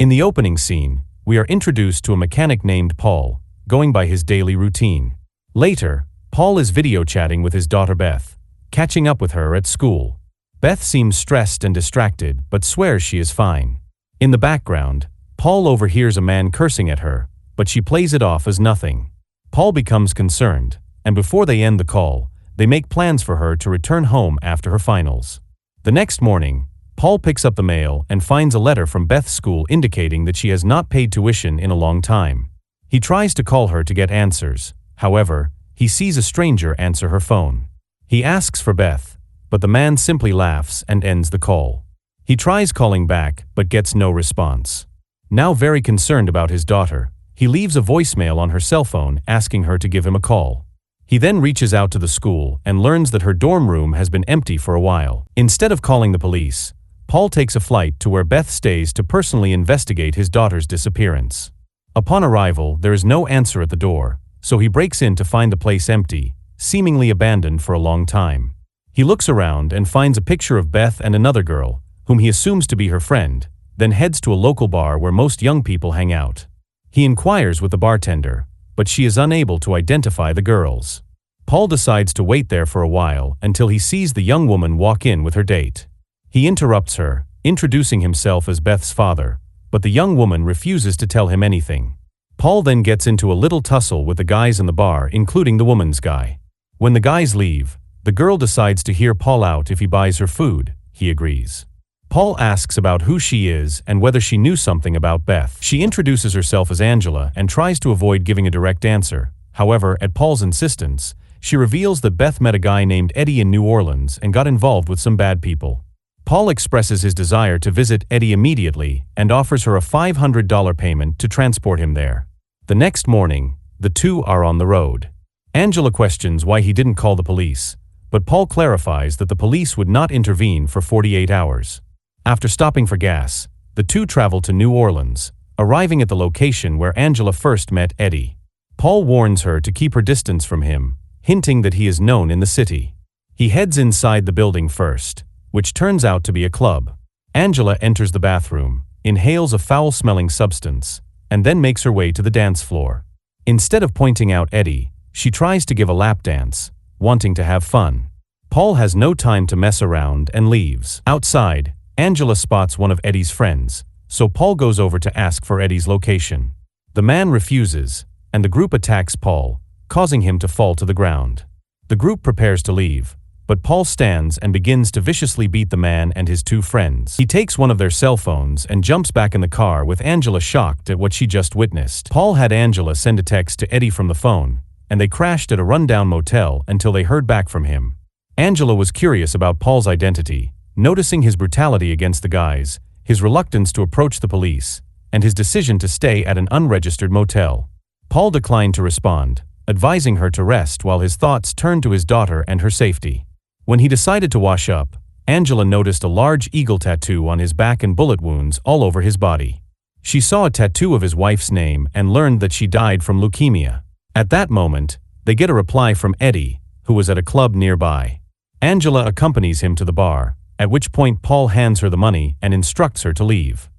In the opening scene, we are introduced to a mechanic named Paul, going by his daily routine. Later, Paul is video chatting with his daughter Beth, catching up with her at school. Beth seems stressed and distracted but swears she is fine. In the background, Paul overhears a man cursing at her, but she plays it off as nothing. Paul becomes concerned, and before they end the call, they make plans for her to return home after her finals. The next morning, Paul picks up the mail and finds a letter from Beth's school indicating that she has not paid tuition in a long time. He tries to call her to get answers. However, he sees a stranger answer her phone. He asks for Beth, but the man simply laughs and ends the call. He tries calling back but gets no response. Now very concerned about his daughter, he leaves a voicemail on her cell phone asking her to give him a call. He then reaches out to the school and learns that her dorm room has been empty for a while. Instead of calling the police, Paul takes a flight to where Beth stays to personally investigate his daughter's disappearance. Upon arrival, there is no answer at the door, so he breaks in to find the place empty, seemingly abandoned for a long time. He looks around and finds a picture of Beth and another girl, whom he assumes to be her friend, then heads to a local bar where most young people hang out. He inquires with the bartender, but she is unable to identify the girls. Paul decides to wait there for a while until he sees the young woman walk in with her date. He interrupts her, introducing himself as Beth's father, but the young woman refuses to tell him anything. Paul then gets into a little tussle with the guys in the bar, including the woman's guy. When the guys leave, the girl decides to hear Paul out if he buys her food. He agrees. Paul asks about who she is and whether she knew something about Beth. She introduces herself as Angela and tries to avoid giving a direct answer. However, at Paul's insistence, she reveals that Beth met a guy named Eddie in New Orleans and got involved with some bad people. Paul expresses his desire to visit Eddie immediately and offers her a $500 payment to transport him there. The next morning, the two are on the road. Angela questions why he didn't call the police, but Paul clarifies that the police would not intervene for 48 hours. After stopping for gas, the two travel to New Orleans, arriving at the location where Angela first met Eddie. Paul warns her to keep her distance from him, hinting that he is known in the city. He heads inside the building first, which turns out to be a club. Angela enters the bathroom, inhales a foul-smelling substance, and then makes her way to the dance floor. Instead of pointing out Eddie, she tries to give a lap dance, wanting to have fun. Paul has no time to mess around and leaves. Outside, Angela spots one of Eddie's friends, so Paul goes over to ask for Eddie's location. The man refuses, and the group attacks Paul, causing him to fall to the ground. The group prepares to leave, but Paul stands and begins to viciously beat the man and his two friends. He takes one of their cell phones and jumps back in the car with Angela shocked at what she just witnessed. Paul had Angela send a text to Eddie from the phone, and they crashed at a rundown motel until they heard back from him. Angela was curious about Paul's identity, noticing his brutality against the guys, his reluctance to approach the police, and his decision to stay at an unregistered motel. Paul declined to respond, advising her to rest while his thoughts turned to his daughter and her safety. When he decided to wash up, Angela noticed a large eagle tattoo on his back and bullet wounds all over his body. She saw a tattoo of his wife's name and learned that she died from leukemia. At that moment, they get a reply from Eddie, who was at a club nearby. Angela accompanies him to the bar, at which point Paul hands her the money and instructs her to leave.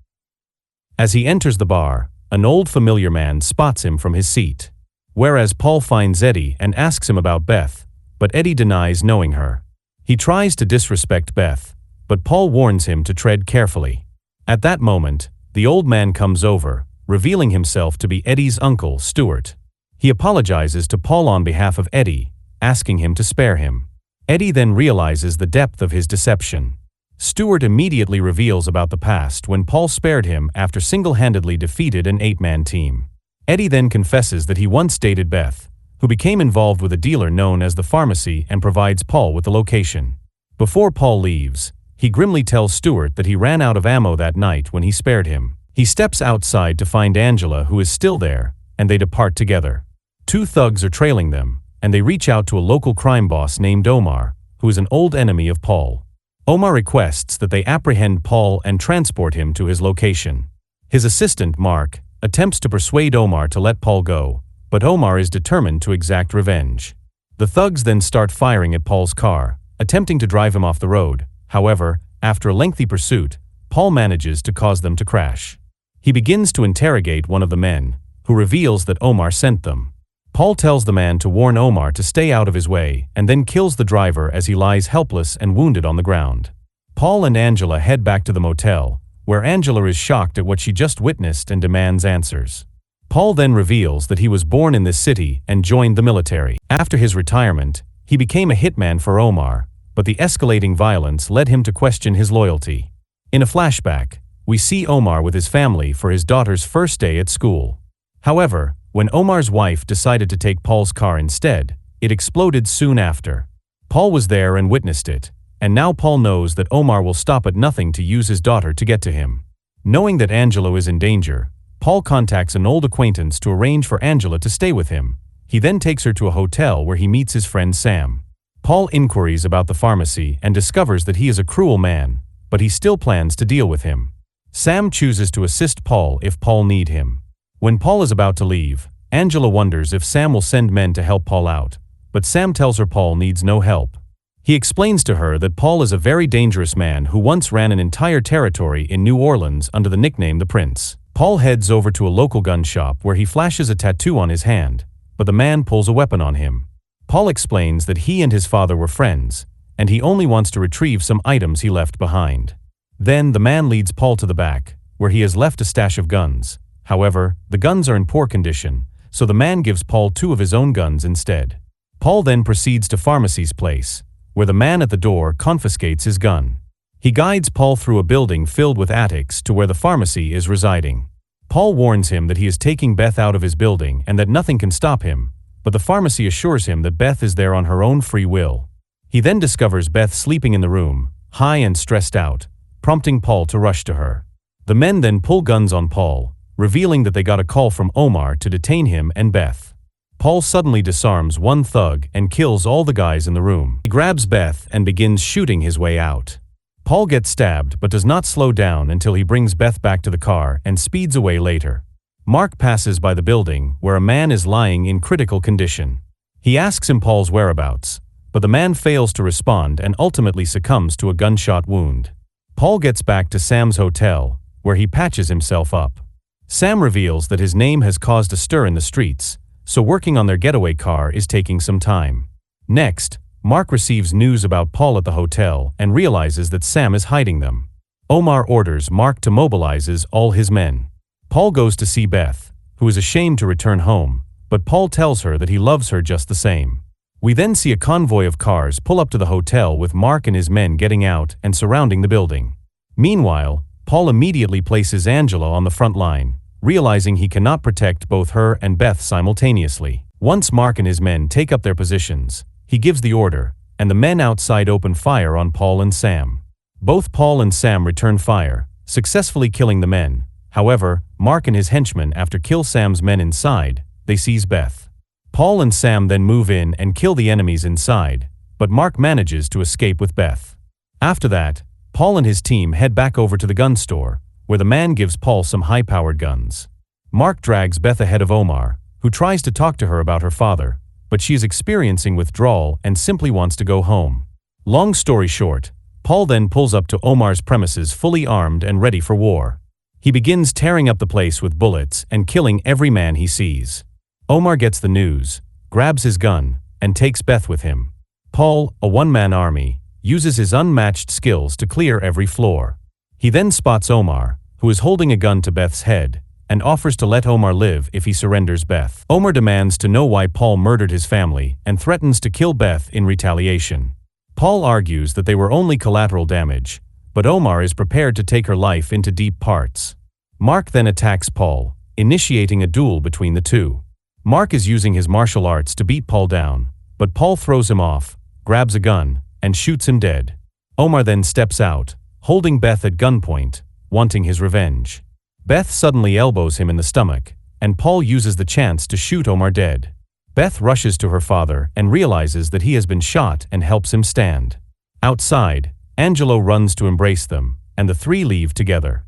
As he enters the bar, an old familiar man spots him from his seat. Whereas Paul finds Eddie and asks him about Beth, but Eddie denies knowing her. He tries to disrespect Beth, but Paul warns him to tread carefully. At that moment, the old man comes over, revealing himself to be Eddie's uncle, Stuart. He apologizes to Paul on behalf of Eddie, asking him to spare him. Eddie then realizes the depth of his deception. Stuart immediately reveals about the past when Paul spared him after single-handedly defeated an 8-man team. Eddie then confesses that he once dated Beth, who became involved with a dealer known as the Pharmacy and provides Paul with the location. Before Paul leaves, he grimly tells Stuart that he ran out of ammo that night when he spared him. He steps outside to find Angela, who is still there, and they depart together. Two thugs are trailing them, and they reach out to a local crime boss named Omar, who is an old enemy of Paul. Omar requests that they apprehend Paul and transport him to his location. His assistant, Mark, attempts to persuade Omar to let Paul go, but Omar is determined to exact revenge. The thugs then start firing at Paul's car, attempting to drive him off the road. However, after a lengthy pursuit, Paul manages to cause them to crash. He begins to interrogate one of the men, who reveals that Omar sent them. Paul tells the man to warn Omar to stay out of his way and then kills the driver as he lies helpless and wounded on the ground. Paul and Angela head back to the motel, where Angela is shocked at what she just witnessed and demands answers. Paul then reveals that he was born in this city and joined the military. After his retirement, he became a hitman for Omar, but the escalating violence led him to question his loyalty. In a flashback, we see Omar with his family for his daughter's first day at school. However, when Omar's wife decided to take Paul's car instead, it exploded soon after. Paul was there and witnessed it, and now Paul knows that Omar will stop at nothing to use his daughter to get to him. Knowing that Angela is in danger, Paul contacts an old acquaintance to arrange for Angela to stay with him. He then takes her to a hotel where he meets his friend Sam. Paul inquires about the pharmacy and discovers that he is a cruel man, but he still plans to deal with him. Sam chooses to assist Paul if Paul needs him. When Paul is about to leave, Angela wonders if Sam will send men to help Paul out, but Sam tells her Paul needs no help. He explains to her that Paul is a very dangerous man who once ran an entire territory in New Orleans under the nickname the Prince. Paul heads over to a local gun shop where he flashes a tattoo on his hand, but the man pulls a weapon on him. Paul explains that he and his father were friends, and he only wants to retrieve some items he left behind. Then the man leads Paul to the back, where he has left a stash of guns. However, the guns are in poor condition, so the man gives Paul 2 of his own guns instead. Paul then proceeds to Pharmacy's place, where the man at the door confiscates his gun. He guides Paul through a building filled with attics to where the pharmacy is residing. Paul warns him that he is taking Beth out of his building and that nothing can stop him, but the pharmacy assures him that Beth is there on her own free will. He then discovers Beth sleeping in the room, high and stressed out, prompting Paul to rush to her. The men then pull guns on Paul, revealing that they got a call from Omar to detain him and Beth. Paul suddenly disarms one thug and kills all the guys in the room. He grabs Beth and begins shooting his way out. Paul gets stabbed but does not slow down until he brings Beth back to the car and speeds away later. Mark passes by the building where a man is lying in critical condition. He asks him Paul's whereabouts, but the man fails to respond and ultimately succumbs to a gunshot wound. Paul gets back to Sam's hotel, where he patches himself up. Sam reveals that his name has caused a stir in the streets, so working on their getaway car is taking some time. Next, Mark receives news about Paul at the hotel and realizes that Sam is hiding them. Omar orders Mark to mobilize all his men. Paul goes to see Beth, who is ashamed to return home, but Paul tells her that he loves her just the same. We then see a convoy of cars pull up to the hotel with Mark and his men getting out and surrounding the building. Meanwhile, Paul immediately places Angela on the front line, realizing he cannot protect both her and Beth simultaneously. Once Mark and his men take up their positions, he gives the order, and the men outside open fire on Paul and Sam. Both Paul and Sam return fire, successfully killing the men. However, Mark and his henchmen after kill Sam's men inside, they seize Beth. Paul and Sam then move in and kill the enemies inside, but Mark manages to escape with Beth. After that, Paul and his team head back over to the gun store, where the man gives Paul some high-powered guns. Mark drags Beth ahead of Omar, who tries to talk to her about her father, but she is experiencing withdrawal and simply wants to go home. Long story short, Paul then pulls up to Omar's premises fully armed and ready for war. He begins tearing up the place with bullets and killing every man he sees. Omar gets the news, grabs his gun, and takes Beth with him. Paul, a one-man army, uses his unmatched skills to clear every floor. He then spots Omar, who is holding a gun to Beth's head, and offers to let Omar live if he surrenders Beth. Omar demands to know why Paul murdered his family and threatens to kill Beth in retaliation. Paul argues that they were only collateral damage, but Omar is prepared to take her life into deep parts. Mark then attacks Paul, initiating a duel between the two. Mark is using his martial arts to beat Paul down, but Paul throws him off, grabs a gun, and shoots him dead. Omar then steps out, holding Beth at gunpoint, wanting his revenge. Beth suddenly elbows him in the stomach, and Paul uses the chance to shoot Omar dead. Beth rushes to her father and realizes that he has been shot and helps him stand. Outside, Angelo runs to embrace them, and the three leave together.